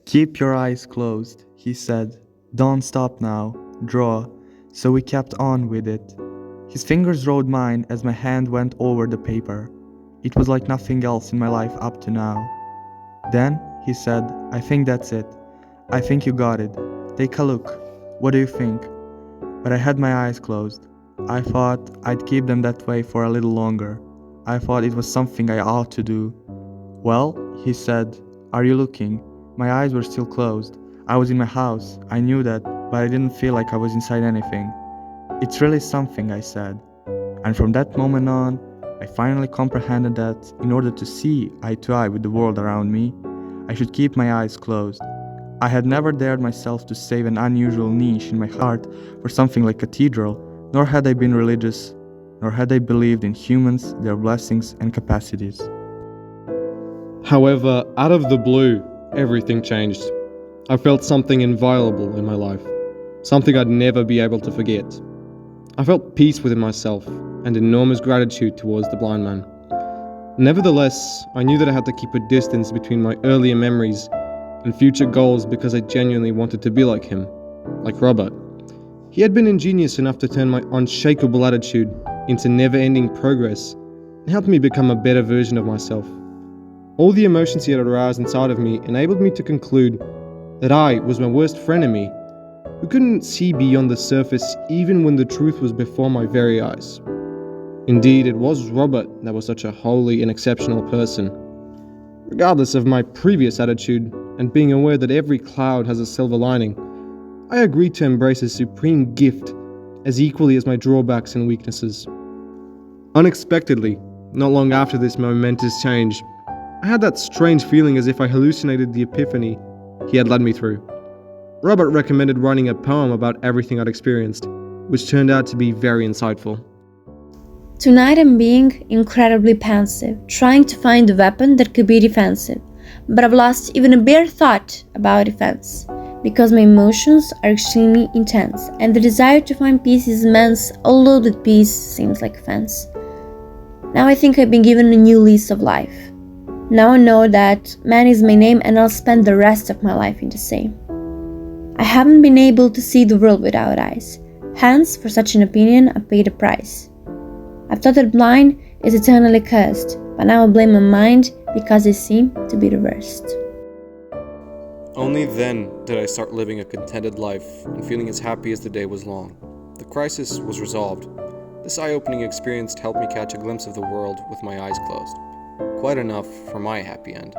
"Keep your eyes closed," he said. "Don't stop now. Draw." So we kept on with it. His fingers rode mine as my hand went over the paper. It was like nothing else in my life up to now. Then he said, "I think that's it. I think you got it. Take a look. What do you think?" But I had my eyes closed. I thought I'd keep them that way for a little longer. I thought it was something I ought to do. "Well," he said, "are you looking?" My eyes were still closed. I was in my house. I knew that, but I didn't feel like I was inside anything. "It's really something," I said. And from that moment on, I finally comprehended that in order to see eye to eye with the world around me, I should keep my eyes closed. I had never dared myself to save an unusual niche in my heart for something like Catedral, nor had I been religious, nor had I believed in humans, their blessings and capacities. However, out of the blue, everything changed. I felt something inviolable in my life, something I'd never be able to forget. I felt peace within myself and enormous gratitude towards the blind man. Nevertheless, I knew that I had to keep a distance between my earlier memories and future goals because I genuinely wanted to be like him, like Robert. He had been ingenious enough to turn my unshakable attitude into never-ending progress and helped me become a better version of myself. All the emotions he had aroused inside of me enabled me to conclude that I was my worst frenemy, who couldn't see beyond the surface even when the truth was before my very eyes. Indeed, it was Robert that was such a holy and exceptional person. Regardless of my previous attitude, and being aware that every cloud has a silver lining, I agreed to embrace his supreme gift as equally as my drawbacks and weaknesses. Unexpectedly, not long after this momentous change, I had that strange feeling as if I hallucinated the epiphany he had led me through. Robert recommended writing a poem about everything I'd experienced, which turned out to be very insightful. Tonight I'm being incredibly pensive, trying to find a weapon that could be defensive, but I've lost even a bare thought about defense, because my emotions are extremely intense, and the desire to find peace is immense, although that peace seems like offense. Now I think I've been given a new lease of life. Now I know that man is my name and I'll spend the rest of my life in the same. I haven't been able to see the world without eyes. Hence, for such an opinion, I paid a price. I've thought that blind is eternally cursed, but now I blame my mind because I seem to be the worst. Only then did I start living a contented life and feeling as happy as the day was long. The crisis was resolved. This eye-opening experience helped me catch a glimpse of the world with my eyes closed. Quite enough for my happy end.